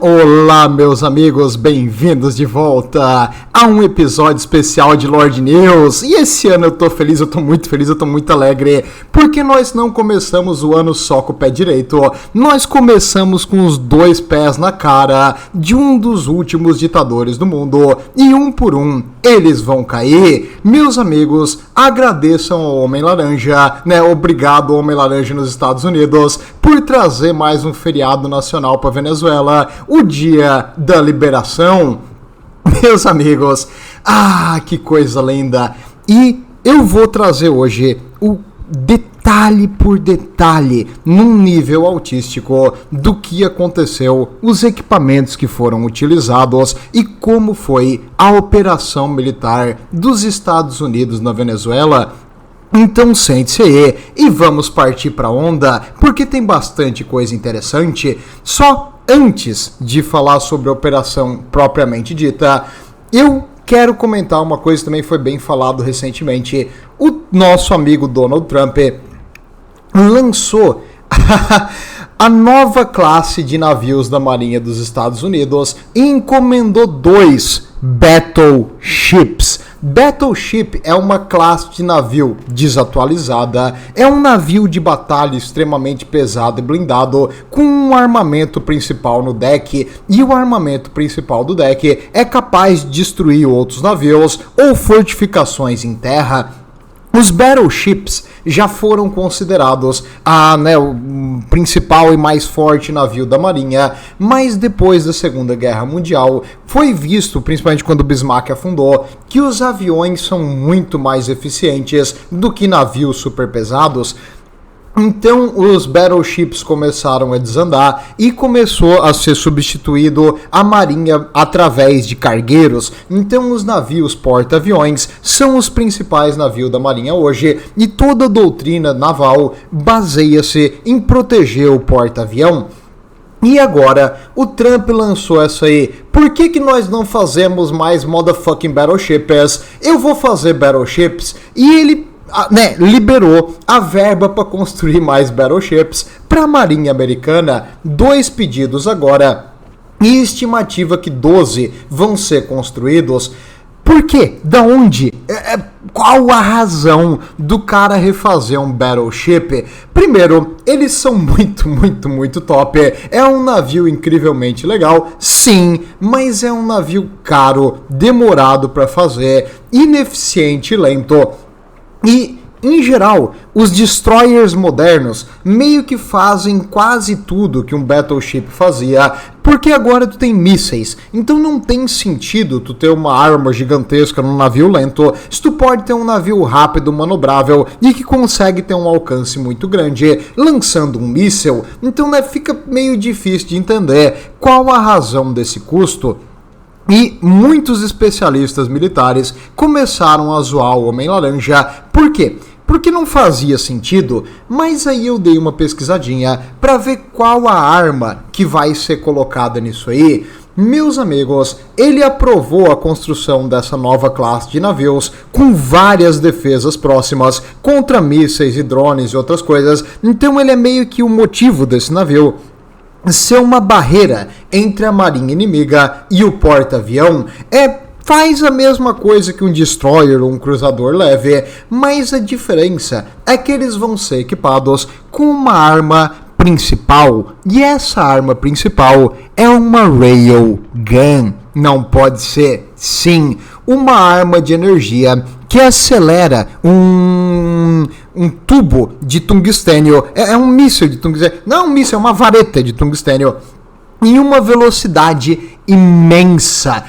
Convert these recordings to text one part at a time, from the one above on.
Olá, meus amigos, bem-vindos de volta a um episódio especial de Lord News. E esse ano eu tô feliz, eu tô muito feliz, eu tô muito alegre, porque nós não começamos o ano só com o pé direito, nós começamos com os dois pés na cara de um dos últimos ditadores do mundo, e um por um eles vão cair. Meus amigos, agradeçam ao Homem-Laranja, obrigado Homem-Laranja nos Estados Unidos, por trazer mais um feriado nacional para Venezuela, o Dia da Liberação. Meus amigos, que coisa linda! E eu vou trazer hoje o detalhe por detalhe, num nível autístico, do que aconteceu, os equipamentos que foram utilizados e como foi a operação militar dos Estados Unidos na Venezuela. Então sente-se aí e vamos partir para a onda, porque tem bastante coisa interessante. Só antes de falar sobre a operação propriamente dita, eu quero comentar uma coisa que também foi bem falado recentemente. O nosso amigo Donald Trump lançou a nova classe de navios da Marinha dos Estados Unidos e encomendou 2 Battleships. Battleship é uma classe de navio desatualizada, é um navio de batalha extremamente pesado e blindado, com um armamento principal no deck, e o armamento principal do deck é capaz de destruir outros navios ou fortificações em terra. Os Battleships já foram considerados o principal e mais forte navio da Marinha, mas depois da Segunda Guerra Mundial foi visto, principalmente quando o Bismarck afundou, que os aviões são muito mais eficientes do que navios superpesados. Então os Battleships começaram a desandar e começou a ser substituído a marinha através de cargueiros. Então os navios porta-aviões são os principais navios da marinha hoje, e toda a doutrina naval baseia-se em proteger o porta-avião. E agora, o Trump lançou essa aí. Por que nós não fazemos mais motherfucking Battleships? Eu vou fazer Battleships. E ele liberou a verba para construir mais Battleships para a Marinha Americana. 2 pedidos agora, e estimativa que 12 vão ser construídos. Por quê? Da onde? Qual a razão do cara refazer um Battleship? Primeiro, eles são muito top. É um navio incrivelmente legal, sim, mas é um navio caro, demorado para fazer, ineficiente e lento. E, em geral, os destroyers modernos meio que fazem quase tudo que um Battleship fazia, porque agora tu tem mísseis, então não tem sentido tu ter uma arma gigantesca num navio lento, se tu pode ter um navio rápido, manobrável e que consegue ter um alcance muito grande lançando um míssil. Então fica meio difícil de entender qual a razão desse custo. E muitos especialistas militares começaram a zoar o Homem-Laranja. Por quê? Porque não fazia sentido, mas aí eu dei uma pesquisadinha para ver qual a arma que vai ser colocada nisso aí. Meus amigos, ele aprovou a construção dessa nova classe de navios com várias defesas próximas contra mísseis e drones e outras coisas. Então ele é meio que o motivo desse navio ser uma barreira entre a marinha inimiga e o porta-avião. Faz a mesma coisa que um destroyer ou um cruzador leve, mas a diferença é que eles vão ser equipados com uma arma principal, e essa arma principal é uma railgun. Não pode ser, sim, uma arma de energia que acelera um tubo de tungstênio. É um míssil de tungstênio. Não é um míssil, é uma vareta de tungstênio. Em uma velocidade imensa.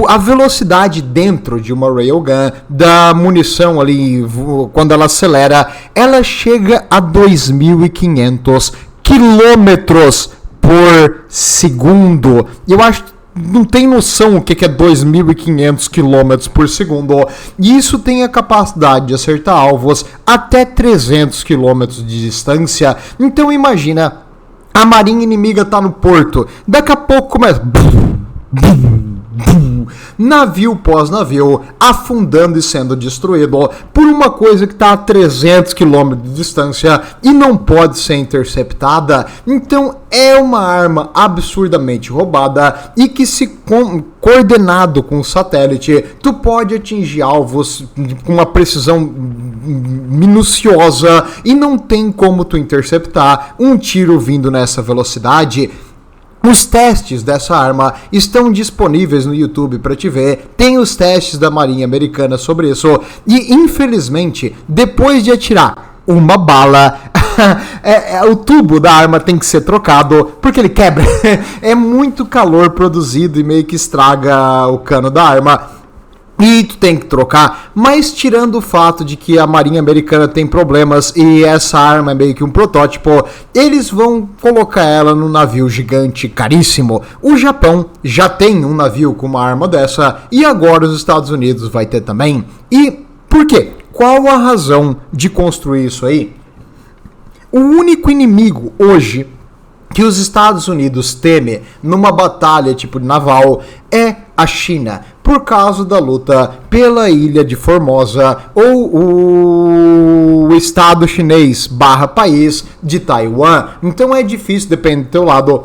A velocidade dentro de uma railgun, da munição ali, quando ela acelera, ela chega a 2.500 quilômetros por segundo. Eu acho que não tem noção o que é 2.500 km por segundo. E isso tem a capacidade de acertar alvos até 300 km de distância. Então imagina, a marinha inimiga tá no porto, daqui a pouco começa... navio pós navio, afundando e sendo destruído por uma coisa que está a 300 km de distância e não pode ser interceptada. Então é uma arma absurdamente roubada e que, se coordenado com o satélite, tu pode atingir alvos com uma precisão minuciosa e não tem como tu interceptar um tiro vindo nessa velocidade. Os testes dessa arma estão disponíveis no YouTube para te ver. Tem os testes da Marinha Americana sobre isso. E, infelizmente, depois de atirar uma bala, o tubo da arma tem que ser trocado, porque ele quebra. É muito calor produzido e meio que estraga o cano da arma. E tu tem que trocar, mas tirando o fato de que a Marinha Americana tem problemas e essa arma é meio que um protótipo, eles vão colocar ela num navio gigante caríssimo. O Japão já tem um navio com uma arma dessa e agora os Estados Unidos vai ter também. E por quê? Qual a razão de construir isso aí? O único inimigo hoje que os Estados Unidos temem numa batalha tipo naval é a China, por causa da luta pela ilha de Formosa ou o estado chinês / país de Taiwan. Então é difícil, depende do teu lado.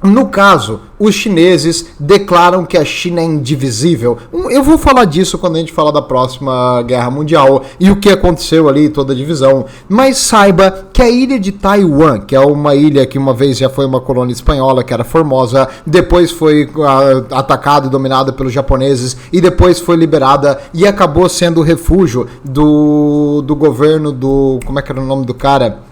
No caso, os chineses declaram que a China é indivisível. Eu vou falar disso quando a gente falar da próxima Guerra Mundial e o que aconteceu ali, toda a divisão. Mas saiba que a ilha de Taiwan, que é uma ilha que uma vez já foi uma colônia espanhola, que era Formosa, depois foi atacada e dominada pelos japoneses e depois foi liberada e acabou sendo o refúgio do governo do... Como é que era o nome do cara?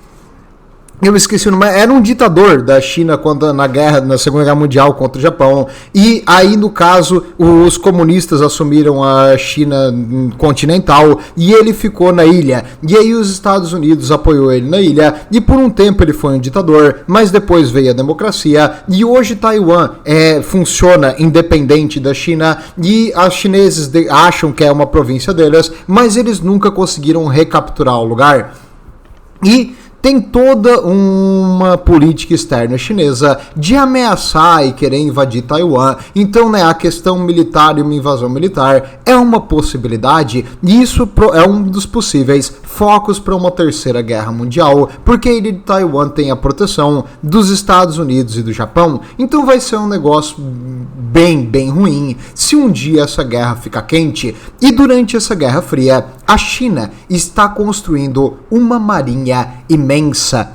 Eu esqueci o nome, era um ditador da China quando, na Segunda Guerra Mundial contra o Japão. E aí, no caso, os comunistas assumiram a China continental e ele ficou na ilha. E aí os Estados Unidos apoiou ele na ilha e por um tempo ele foi um ditador, mas depois veio a democracia e hoje Taiwan funciona independente da China e os chineses acham que é uma província deles, mas eles nunca conseguiram recapturar o lugar. E tem toda uma política externa chinesa de ameaçar e querer invadir Taiwan. Então, a questão militar e uma invasão militar é uma possibilidade e isso é um dos possíveis focos para uma terceira guerra mundial, porque a ilha de Taiwan tem a proteção dos Estados Unidos e do Japão. Então vai ser um negócio bem ruim se um dia essa guerra ficar quente. E durante essa Guerra Fria, a China está construindo uma marinha imensa.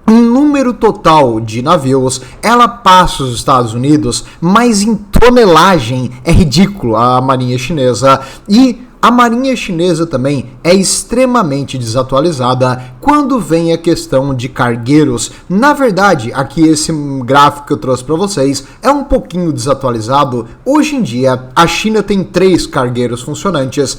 Em número total de navios, ela passa os Estados Unidos, mas em tonelagem é ridículo a marinha chinesa. E a marinha chinesa também é extremamente desatualizada quando vem a questão de cargueiros. Na verdade, aqui esse gráfico que eu trouxe para vocês é um pouquinho desatualizado. Hoje em dia, a China tem 3 cargueiros funcionantes,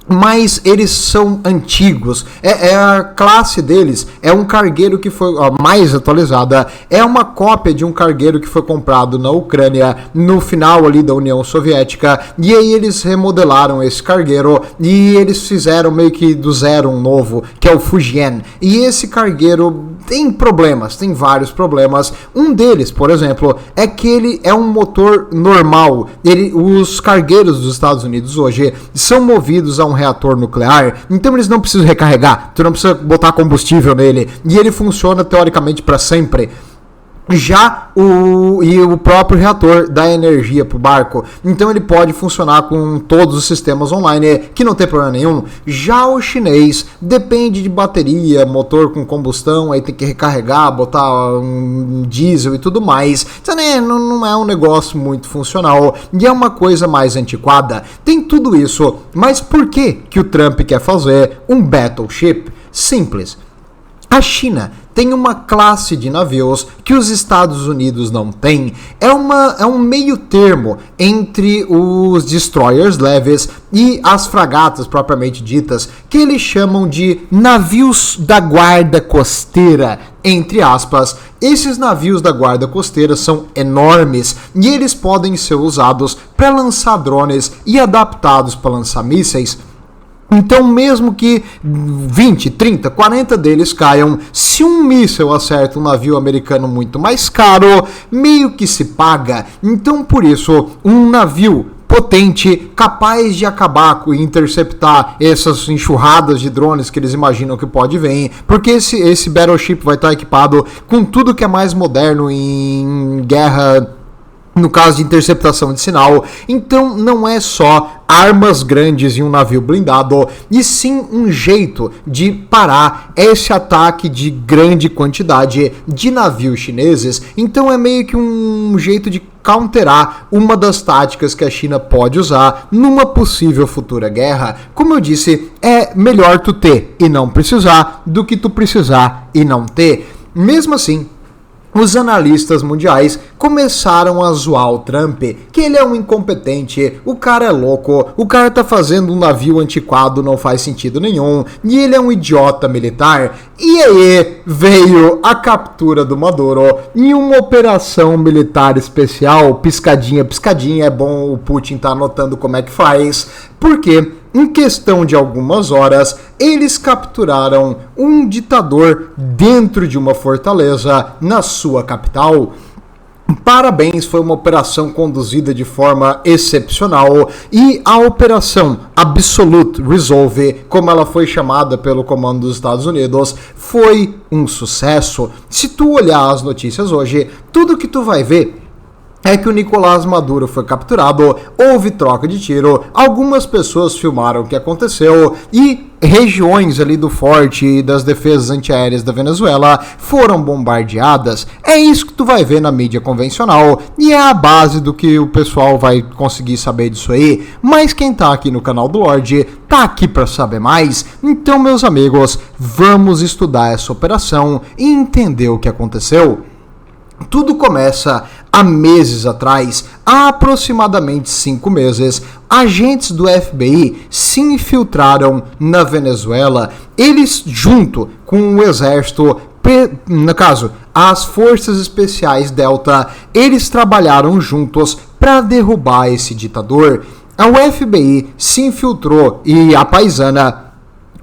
mas eles são antigos. A classe deles é um cargueiro que foi mais atualizada, é uma cópia de um cargueiro que foi comprado na Ucrânia no final ali da União Soviética, e aí eles remodelaram esse cargueiro e eles fizeram meio que do zero um novo, que é o Fujian. E esse cargueiro tem problemas, tem vários problemas. Um deles, por exemplo, é que ele é um motor normal. Os cargueiros dos Estados Unidos hoje são movidos a um reator nuclear, então eles não precisam recarregar, tu não precisa botar combustível nele, e ele funciona teoricamente para sempre. Já o próprio reator dá energia para o barco, então ele pode funcionar com todos os sistemas online, que não tem problema nenhum. Já o chinês depende de bateria, motor com combustão, aí tem que recarregar, botar um diesel e tudo mais. Então, não é um negócio muito funcional e é uma coisa mais antiquada. Tem tudo isso, mas por que o Trump quer fazer um battleship? Simples. A China tem uma classe de navios que os Estados Unidos não têm. É um meio termo entre os destroyers leves e as fragatas propriamente ditas, que eles chamam de navios da guarda costeira, entre aspas. Esses navios da guarda costeira são enormes e eles podem ser usados para lançar drones e adaptados para lançar mísseis. Então, mesmo que 20, 30, 40 deles caiam, se um míssil acerta um navio americano muito mais caro, meio que se paga. Então, por isso, um navio potente, capaz de acabar e interceptar essas enxurradas de drones que eles imaginam que pode vir, porque esse battleship vai estar equipado com tudo que é mais moderno em guerra, no caso de interceptação de sinal. Então não é só armas grandes em um navio blindado, e sim um jeito de parar esse ataque de grande quantidade de navios chineses. Então é meio que um jeito de counterar uma das táticas que a China pode usar numa possível futura guerra. Como eu disse, é melhor tu ter e não precisar do que tu precisar e não ter. Mesmo assim, os analistas mundiais começaram a zoar o Trump, que ele é um incompetente, o cara é louco, o cara tá fazendo um navio antiquado, não faz sentido nenhum, e ele é um idiota militar. E aí veio a captura do Maduro em uma operação militar especial, piscadinha, piscadinha, é bom o Putin tá anotando como é que faz, porque em questão de algumas horas, eles capturaram um ditador dentro de uma fortaleza na sua capital. Parabéns, foi uma operação conduzida de forma excepcional, e a Operação Absolute Resolve, como ela foi chamada pelo comando dos Estados Unidos, foi um sucesso. Se tu olhar as notícias hoje, tudo que tu vai ver é que o Nicolás Maduro foi capturado, houve troca de tiro, algumas pessoas filmaram o que aconteceu e regiões ali do forte e das defesas antiaéreas da Venezuela foram bombardeadas. É isso que tu vai ver na mídia convencional e é a base do que o pessoal vai conseguir saber disso aí. Mas quem tá aqui no canal do Lorde tá aqui para saber mais. Então, meus amigos, vamos estudar essa operação e entender o que aconteceu. Tudo começa há meses atrás, há aproximadamente 5 meses, agentes do FBI se infiltraram na Venezuela. Eles, junto com o exército, no caso, as forças especiais Delta, eles trabalharam juntos para derrubar esse ditador. A FBI se infiltrou e a paisana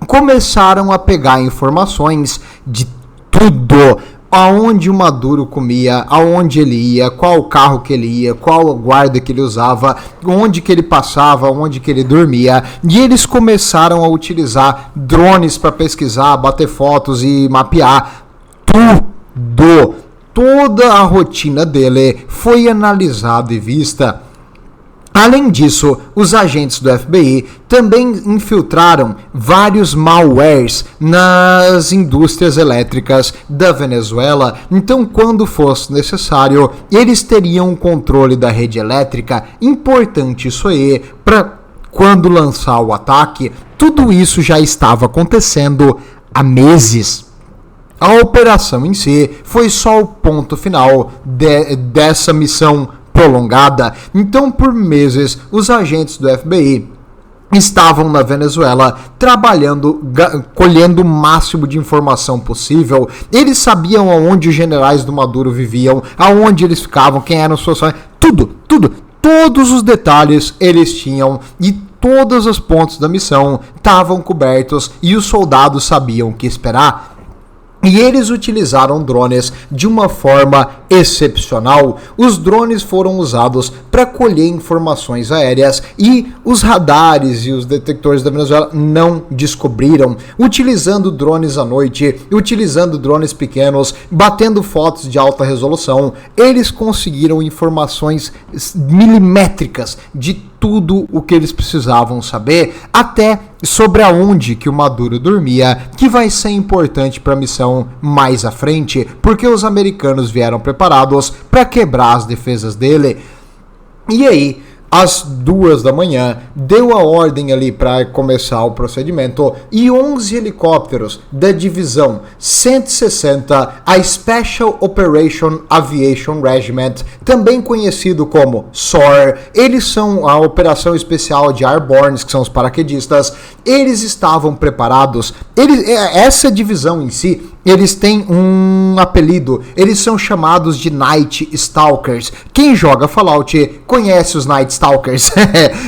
começaram a pegar informações de tudo. Aonde o Maduro comia, aonde ele ia, qual carro que ele ia, qual guarda que ele usava, onde que ele passava, onde que ele dormia. E eles começaram a utilizar drones para pesquisar, bater fotos e mapear tudo. Toda a rotina dele foi analisada e vista. Além disso, os agentes do FBI também infiltraram vários malwares nas indústrias elétricas da Venezuela. Então, quando fosse necessário, eles teriam controle da rede elétrica. Importante isso aí, para quando lançar o ataque. Tudo isso já estava acontecendo há meses. A operação em si foi só o ponto final dessa missão prolongada. Então, por meses, os agentes do FBI estavam na Venezuela trabalhando, colhendo o máximo de informação possível. Eles sabiam aonde os generais do Maduro viviam, aonde eles ficavam, quem eram suas famílias, todos os detalhes eles tinham, e todos os pontos da missão estavam cobertos e os soldados sabiam o que esperar. E eles utilizaram drones de uma forma excepcional. Os drones foram usados para colher informações aéreas e os radares e os detectores da Venezuela não descobriram. Utilizando drones à noite, utilizando drones pequenos, batendo fotos de alta resolução, eles conseguiram informações milimétricas de tudo o que eles precisavam saber, até sobre aonde que o Maduro dormia, que vai ser importante para a missão mais à frente, porque os americanos vieram preparados para quebrar as defesas dele. E aí, às 2 da manhã, deu a ordem ali para começar o procedimento, e 11 helicópteros da divisão 160, a Special Operation Aviation Regiment, também conhecido como SOAR, eles são a operação especial de Airbornes, que são os paraquedistas. Eles estavam preparados. Essa divisão em si, eles têm um apelido, eles são chamados de Night Stalkers. Quem joga Fallout conhece os Night Stalkers,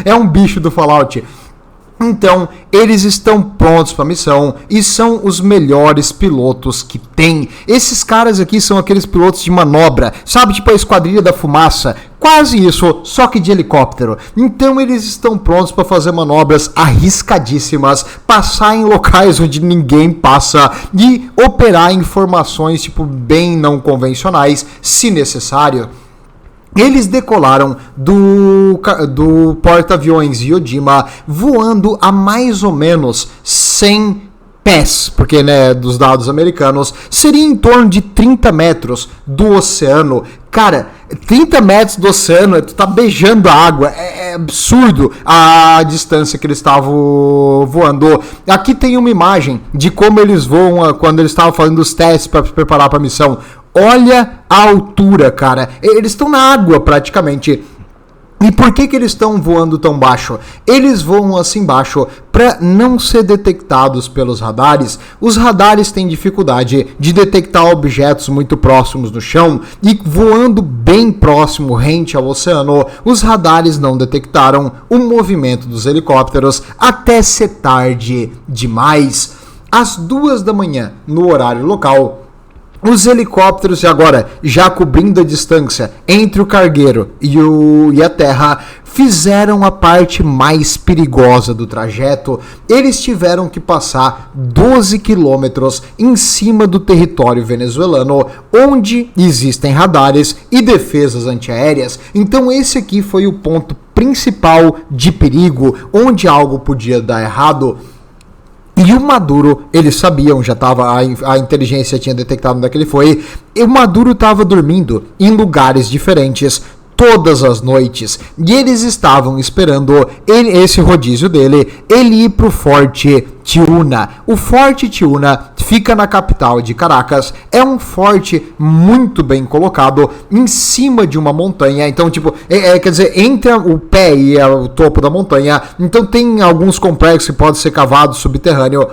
é um bicho do Fallout. Então, eles estão prontos para a missão e são os melhores pilotos que tem. Esses caras aqui são aqueles pilotos de manobra, sabe, tipo a Esquadrilha da Fumaça, quase isso, só que de helicóptero. Então, eles estão prontos para fazer manobras arriscadíssimas, passar em locais onde ninguém passa e operar informações tipo bem não convencionais, se necessário. Eles decolaram do porta-aviões Yojima voando a mais ou menos 100 pés, porque, né, dos dados americanos, seria em torno de 30 metros do oceano. Cara, 30 metros do oceano, tu tá beijando a água, é absurdo a distância que eles estavam voando. Aqui tem uma imagem de como eles voam quando eles estavam fazendo os testes para se preparar para a missão. Olha a altura, cara. Eles estão na água praticamente. E por que eles estão voando tão baixo? Eles voam assim baixo para não ser detectados pelos radares. Os radares têm dificuldade de detectar objetos muito próximos do chão e voando bem próximo, rente ao oceano, os radares não detectaram o movimento dos helicópteros até ser tarde demais. Às 2 da manhã, no horário local, os helicópteros, agora já cobrindo a distância entre o cargueiro e a terra, fizeram a parte mais perigosa do trajeto. Eles tiveram que passar 12 quilômetros em cima do território venezuelano, onde existem radares e defesas antiaéreas. Então esse aqui foi o ponto principal de perigo, onde algo podia dar errado. E o Maduro, eles sabiam, já estava, a inteligência tinha detectado onde é que ele foi, e o Maduro estava dormindo em lugares diferentes todas as noites, e eles estavam esperando esse rodízio dele, ele ir pro Forte Tiuna. O Forte Tiuna fica na capital de Caracas, é um forte muito bem colocado em cima de uma montanha, então tipo, quer dizer, entre o pé e o topo da montanha, então tem alguns complexos que podem ser cavados subterrâneo.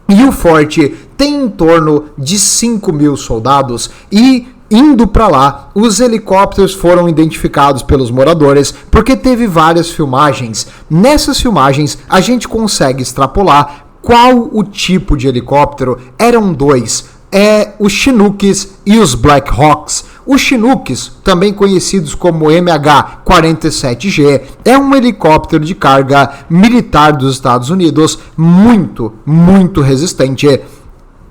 E o forte tem em torno de 5.000 soldados e indo para lá, os helicópteros foram identificados pelos moradores porque teve várias filmagens. Nessas filmagens, a gente consegue extrapolar qual o tipo de helicóptero. Eram dois, os Chinooks e os Black Hawks. Os Chinooks, também conhecidos como MH-47G, é um helicóptero de carga militar dos Estados Unidos muito, muito resistente.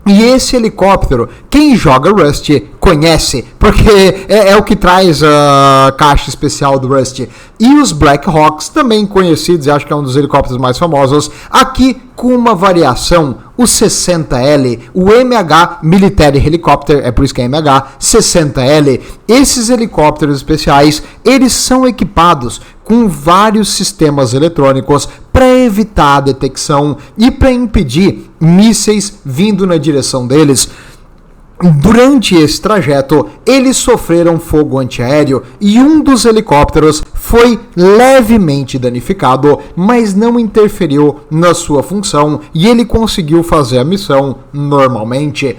E esse helicóptero, quem joga Rust conhece, porque é o que traz a caixa especial do Rust. E os Black Hawks, também conhecidos, acho que é um dos helicópteros mais famosos, aqui com uma variação, o 60L, o MH Military Helicopter, é por isso que é MH, 60L. Esses helicópteros especiais, eles são equipados com vários sistemas eletrônicos para evitar a detecção e para impedir mísseis vindo na direção deles. Durante esse trajeto, eles sofreram fogo antiaéreo e um dos helicópteros foi levemente danificado, mas não interferiu na sua função e ele conseguiu fazer a missão normalmente.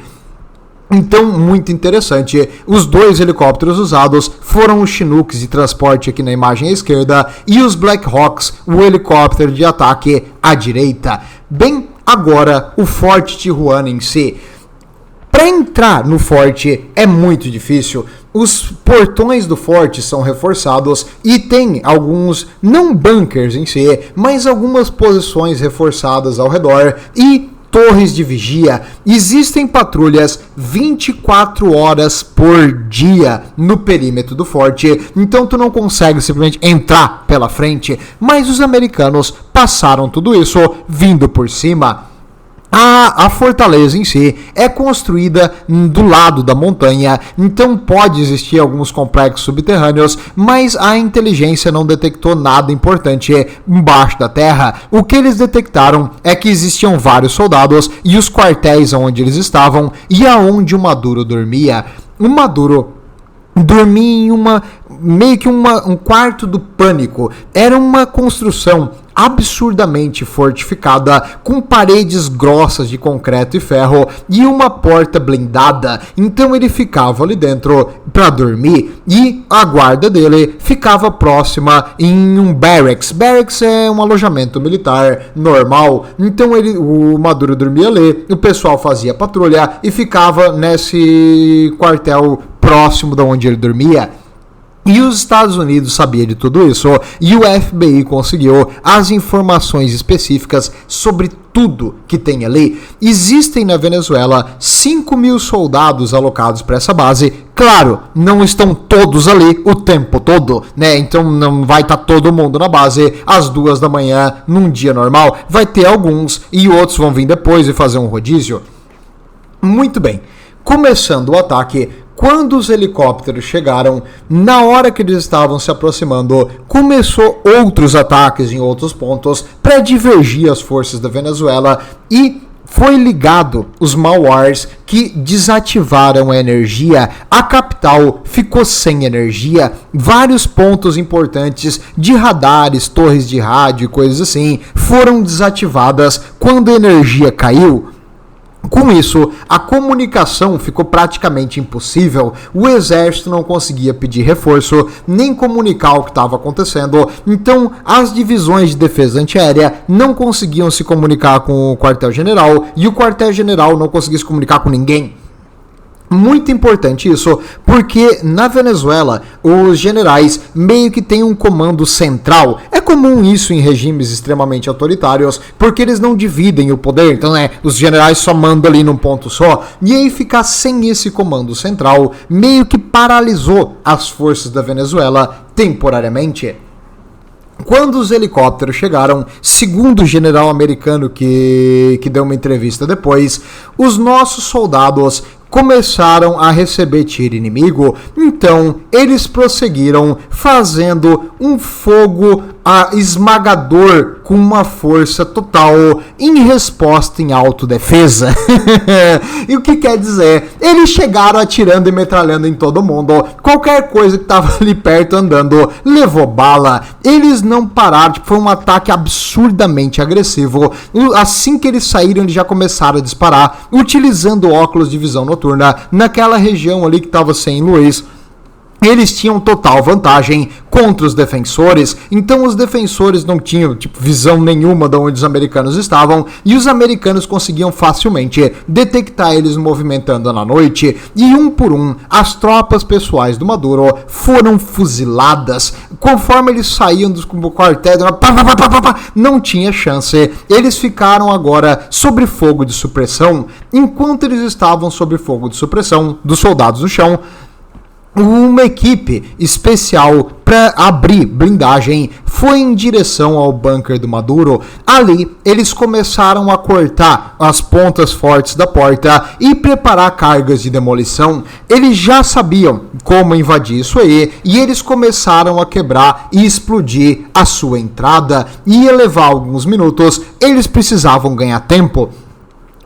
Então, muito interessante, os dois helicópteros usados foram os Chinooks de transporte aqui na imagem à esquerda e os Black Hawks, o helicóptero de ataque à direita. Bem, agora o Forte Tijuana em si. Para entrar no forte é muito difícil. Os portões do forte são reforçados e tem alguns, não bunkers em si, mas algumas posições reforçadas ao redor e torres de vigia. Existem patrulhas 24 horas por dia no perímetro do forte, então tu não consegue simplesmente entrar pela frente, mas os americanos passaram tudo isso vindo por cima. A fortaleza em si é construída do lado da montanha, então pode existir alguns complexos subterrâneos, mas a inteligência não detectou nada importante embaixo da terra. O que eles detectaram é que existiam vários soldados e os quartéis onde eles estavam e aonde o Maduro dormia. O Maduro dormia em um quarto do pânico. Era uma construção absurdamente fortificada, com paredes grossas de concreto e ferro e uma porta blindada. Então ele ficava ali dentro para dormir e a guarda dele ficava próxima em um barracks. Barracks é um alojamento militar normal. Então o Maduro dormia ali, o pessoal fazia patrulha e ficava nesse quartel próximo de onde ele dormia. E os Estados Unidos sabiam de tudo isso, e o FBI conseguiu as informações específicas sobre tudo que tem ali. Existem na Venezuela 5.000 soldados alocados para essa base. Claro, não estão todos ali o tempo todo, né? Então não vai estar todo mundo na base às 2 da manhã num dia normal. Vai ter alguns e outros vão vir depois e fazer um rodízio. Muito bem. Começando o ataque, quando os helicópteros chegaram, na hora que eles estavam se aproximando, começou outros ataques em outros pontos para divergir as forças da Venezuela e foi ligado os malwares que desativaram a energia. A capital ficou sem energia. Vários pontos importantes de radares, torres de rádio e coisas assim foram desativadas quando a energia caiu. Com isso, a comunicação ficou praticamente impossível, o exército não conseguia pedir reforço, nem comunicar o que estava acontecendo, então as divisões de defesa antiaérea não conseguiam se comunicar com o quartel-general e o quartel-general não conseguia se comunicar com ninguém. Muito importante isso, porque na Venezuela os generais meio que têm um comando central. É comum isso em regimes extremamente autoritários, porque eles não dividem o poder, então os generais só mandam ali num ponto só. E aí ficar sem esse comando central meio que paralisou as forças da Venezuela temporariamente. Quando os helicópteros chegaram, segundo o general americano que deu uma entrevista depois, os nossos soldados começaram a receber tiro inimigo, então eles prosseguiram fazendo um fogo esmagador com uma força total em resposta em autodefesa. E o que quer dizer? Eles chegaram atirando e metralhando em todo mundo, qualquer coisa que estava ali perto andando levou bala. Eles não pararam, foi um ataque absurdamente agressivo. Assim que eles saíram, eles já começaram a disparar, utilizando óculos de visão noturna naquela região ali que estava sem luz. Eles tinham total vantagem contra os defensores, então os defensores não tinham visão nenhuma de onde os americanos estavam, e os americanos conseguiam facilmente detectar eles movimentando na noite, e um por um, as tropas pessoais do Maduro foram fuziladas. Conforme eles saíam do quartel, não tinha chance. Eles ficaram agora sob fogo de supressão. Enquanto eles estavam sob fogo de supressão dos soldados no chão, uma equipe especial para abrir blindagem foi em direção ao bunker do Maduro. Ali, eles começaram a cortar as pontas fortes da porta e preparar cargas de demolição. Eles já sabiam como invadir isso aí e eles começaram a quebrar e explodir a sua entrada. Ia levar alguns minutos, eles precisavam ganhar tempo.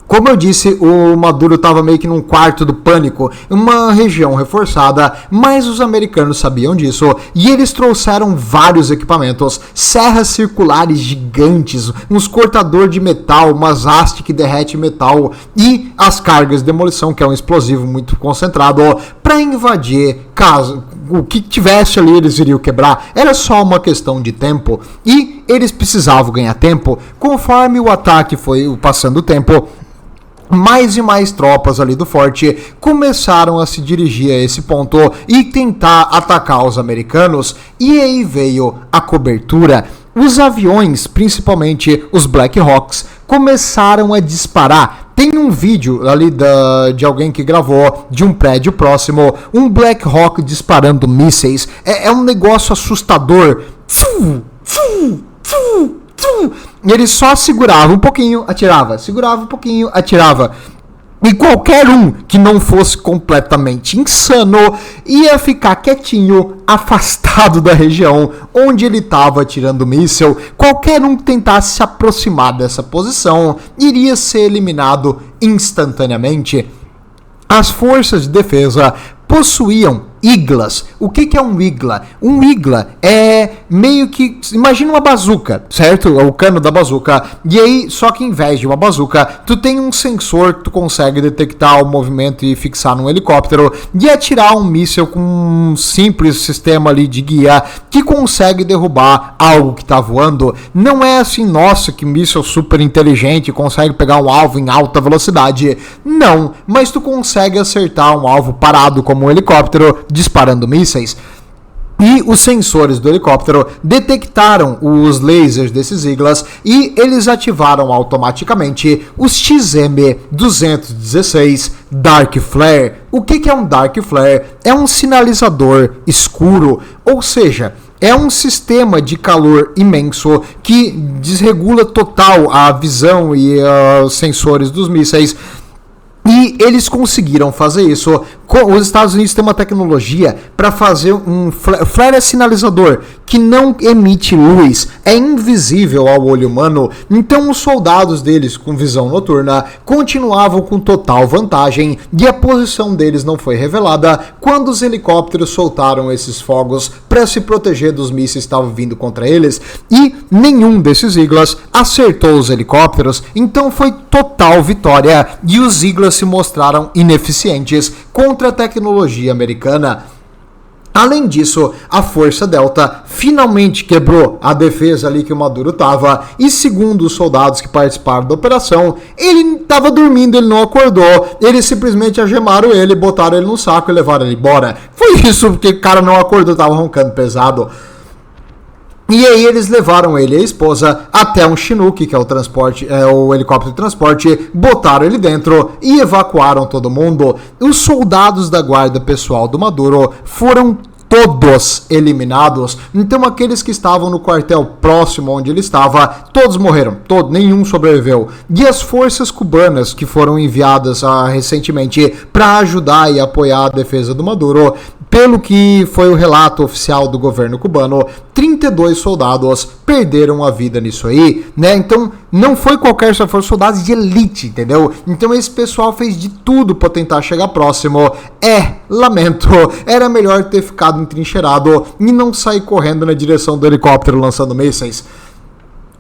Como eu disse, o Maduro estava meio que num quarto do pânico, uma região reforçada, mas os americanos sabiam disso e eles trouxeram vários equipamentos, serras circulares gigantes, uns cortador de metal, umas haste que derrete metal e as cargas de demolição, que é um explosivo muito concentrado, para invadir caso o que tivesse ali eles iriam quebrar. Era só uma questão de tempo e eles precisavam ganhar tempo. Conforme o ataque foi passando o tempo, mais e mais tropas ali do forte começaram a se dirigir a esse ponto e tentar atacar os americanos, e aí veio a cobertura. Os aviões, principalmente os Black Hawks, começaram a disparar. Tem um vídeo ali de alguém que gravou de um prédio próximo, um Black Hawk disparando mísseis. É um negócio assustador. E ele só segurava um pouquinho, atirava, segurava um pouquinho, atirava. E qualquer um que não fosse completamente insano ia ficar quietinho, afastado da região onde ele estava atirando o míssil. Qualquer um que tentasse se aproximar dessa posição iria ser eliminado instantaneamente. As forças de defesa possuíam iglas. O que é um igla? Um igla é meio que, imagina uma bazuca, certo? O cano da bazuca, e aí, só que em vez de uma bazuca, tu tem um sensor que tu consegue detectar o movimento e fixar num helicóptero, e atirar um míssil com um simples sistema ali de guia, que consegue derrubar algo que tá voando. Não é assim, nossa, que míssil super inteligente, consegue pegar um alvo em alta velocidade. Não, mas tu consegue acertar um alvo parado como um helicóptero, disparando mísseis. E os sensores do helicóptero detectaram os lasers desses Iglas e eles ativaram automaticamente os XM-216 Dark Flare. O que é um Dark Flare? É um sinalizador escuro, ou seja, é um sistema de calor imenso que desregula total a visão e os sensores dos mísseis. E eles conseguiram fazer isso. Os Estados Unidos têm uma tecnologia para fazer um flare sinalizador que não emite luz, é invisível ao olho humano. Então os soldados deles com visão noturna continuavam com total vantagem e a posição deles não foi revelada quando os helicópteros soltaram esses fogos para se proteger dos mísseis que estavam vindo contra eles, e nenhum desses Iglas acertou os helicópteros. Então foi total vitória e os Iglas se mostraram ineficientes contra a tecnologia americana. Além disso, a Força Delta finalmente quebrou a defesa ali que o Maduro estava, e segundo os soldados que participaram da operação, ele estava dormindo, ele não acordou, eles simplesmente algemaram ele, botaram ele no saco e levaram ele embora. Foi isso, porque o cara não acordou, estava roncando pesado. E aí eles levaram ele e a esposa até um Chinook, que é o helicóptero de transporte, botaram ele dentro e evacuaram todo mundo. Os soldados da guarda pessoal do Maduro foram todos eliminados. Então aqueles que estavam no quartel próximo onde ele estava, todos morreram, nenhum sobreviveu. E as forças cubanas que foram enviadas recentemente para ajudar e apoiar a defesa do Maduro, pelo que foi o relato oficial do governo cubano, 32 soldados perderam a vida nisso aí, né? Então não foi qualquer, só foram soldados de elite, entendeu? Então esse pessoal fez de tudo para tentar chegar próximo. Lamento, era melhor ter ficado entrincheirado e não sair correndo na direção do helicóptero lançando mísseis.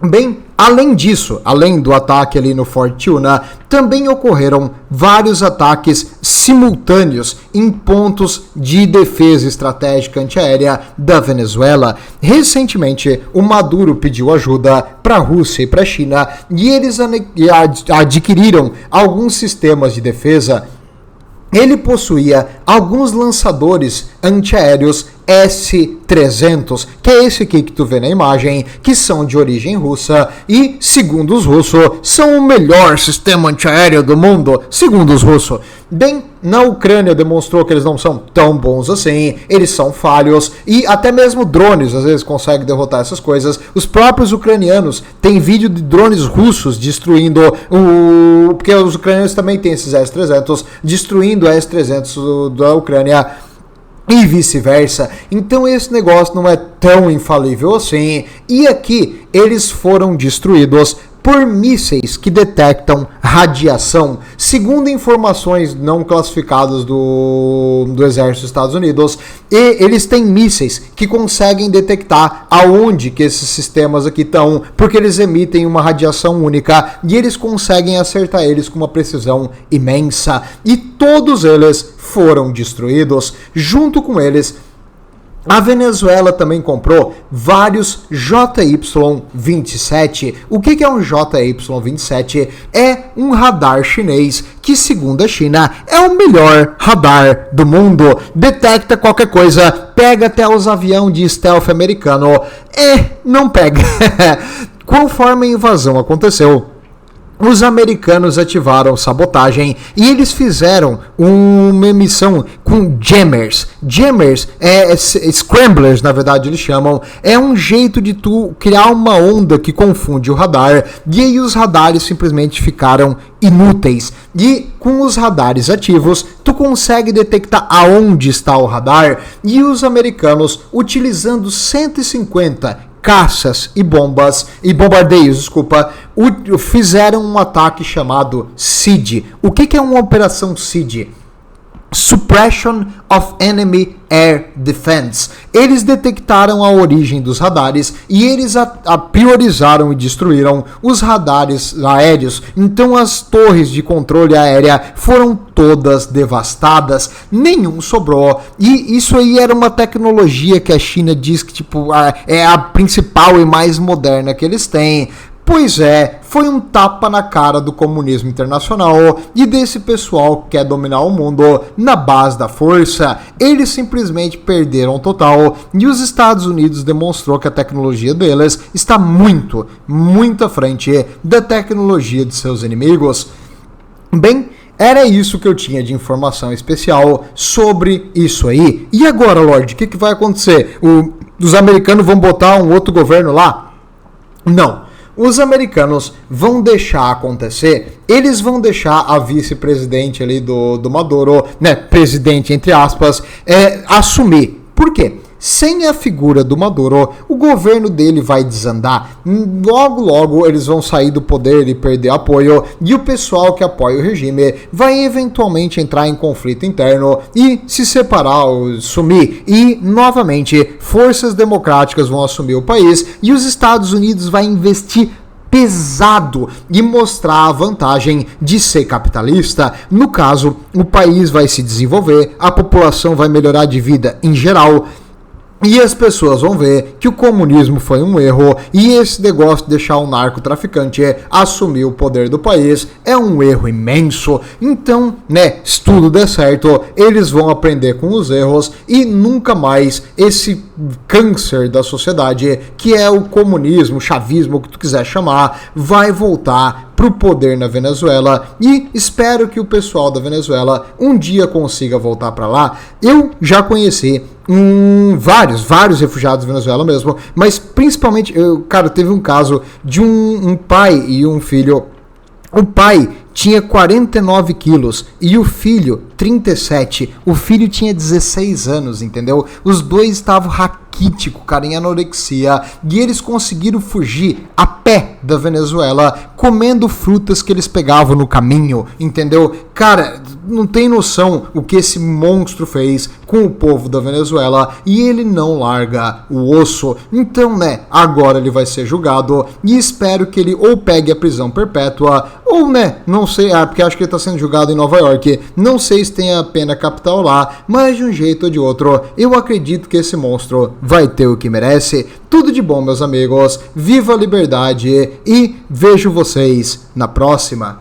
Bem, além disso, além do ataque ali no Fort Tuna, também ocorreram vários ataques simultâneos em pontos de defesa estratégica antiaérea da Venezuela. Recentemente, o Maduro pediu ajuda para a Rússia e para a China e eles adquiriram alguns sistemas de defesa. Ele possuía alguns lançadores antiaéreos S-300, que é esse aqui que tu vê na imagem, que são de origem russa e, segundo os russos, são o melhor sistema antiaéreo do mundo, segundo os russos. Bem, na Ucrânia demonstrou que eles não são tão bons assim, eles são falhos e até mesmo drones às vezes conseguem derrotar essas coisas. Os próprios ucranianos têm vídeo de drones russos destruindo porque os ucranianos também têm esses S-300, destruindo a S-300 da Ucrânia e vice-versa. Então esse negócio não é tão infalível assim. E aqui eles foram destruídos por mísseis que detectam radiação. Segundo informações não classificadas do Exército dos Estados Unidos, eles têm mísseis que conseguem detectar aonde que esses sistemas aqui estão, porque eles emitem uma radiação única e eles conseguem acertar eles com uma precisão imensa. E todos eles foram destruídos. Junto com eles, a Venezuela também comprou vários JY-27. O que é um JY-27? É um radar chinês que, segundo a China, é o melhor radar do mundo. Detecta qualquer coisa, pega até os aviões de stealth americano. Não pega. Conforme a invasão aconteceu, os americanos ativaram sabotagem e eles fizeram uma missão com jammers. Jammers scramblers, na verdade eles chamam. É um jeito de tu criar uma onda que confunde o radar e aí os radares simplesmente ficaram inúteis. E com os radares ativos, tu consegue detectar aonde está o radar e os americanos, utilizando 150 caças e bombardeios, fizeram um ataque chamado SEED. O que é uma operação SEED? Suppression of Enemy Air Defense. Eles detectaram a origem dos radares e eles priorizaram e destruíram os radares aéreos. Então as torres de controle aérea foram todas devastadas, nenhum sobrou. E isso aí era uma tecnologia que a China diz que é a principal e mais moderna que eles têm. Pois é, foi um tapa na cara do comunismo internacional e desse pessoal que quer dominar o mundo na base da força. Eles simplesmente perderam total e os Estados Unidos demonstrou que a tecnologia deles está muito, muito à frente da tecnologia de seus inimigos. Bem, era isso que eu tinha de informação especial sobre isso aí. E agora, Lorde, o que vai acontecer? Os americanos vão botar um outro governo lá? Não. Os americanos vão deixar acontecer, eles vão deixar a vice-presidente ali do Maduro, né, presidente entre aspas, assumir. Por quê? Sem a figura do Maduro, o governo dele vai desandar. Logo eles vão sair do poder e perder apoio, e o pessoal que apoia o regime vai eventualmente entrar em conflito interno e se separar ou sumir. E, novamente, forças democráticas vão assumir o país e os Estados Unidos vai investir pesado e mostrar a vantagem de ser capitalista. No caso, o país vai se desenvolver, a população vai melhorar de vida em geral, e as pessoas vão ver que o comunismo foi um erro e esse negócio de deixar o narcotraficante assumir o poder do país é um erro imenso. Então, se tudo der certo, eles vão aprender com os erros e nunca mais esse câncer da sociedade, que é o comunismo, o chavismo, o que tu quiser chamar, vai voltar pro poder na Venezuela, e espero que o pessoal da Venezuela um dia consiga voltar para lá. Eu já conheci vários refugiados da Venezuela mesmo, mas principalmente, teve um caso de um pai e um filho. O pai tinha 49 quilos e o filho 37. O filho tinha 16 anos, entendeu? Os dois estavam raquíticos, em anorexia, e eles conseguiram fugir a pé da Venezuela, comendo frutas que eles pegavam no caminho, entendeu? Não tem noção o que esse monstro fez com o povo da Venezuela, e ele não larga o osso. Então, agora ele vai ser julgado, e espero que ele ou pegue a prisão perpétua, ou, não sei, porque acho que ele está sendo julgado em Nova York, não sei se tem a pena capital lá, mas de um jeito ou de outro, eu acredito que esse monstro vai ter o que merece. Tudo de bom, meus amigos, viva a liberdade e vejo vocês na próxima.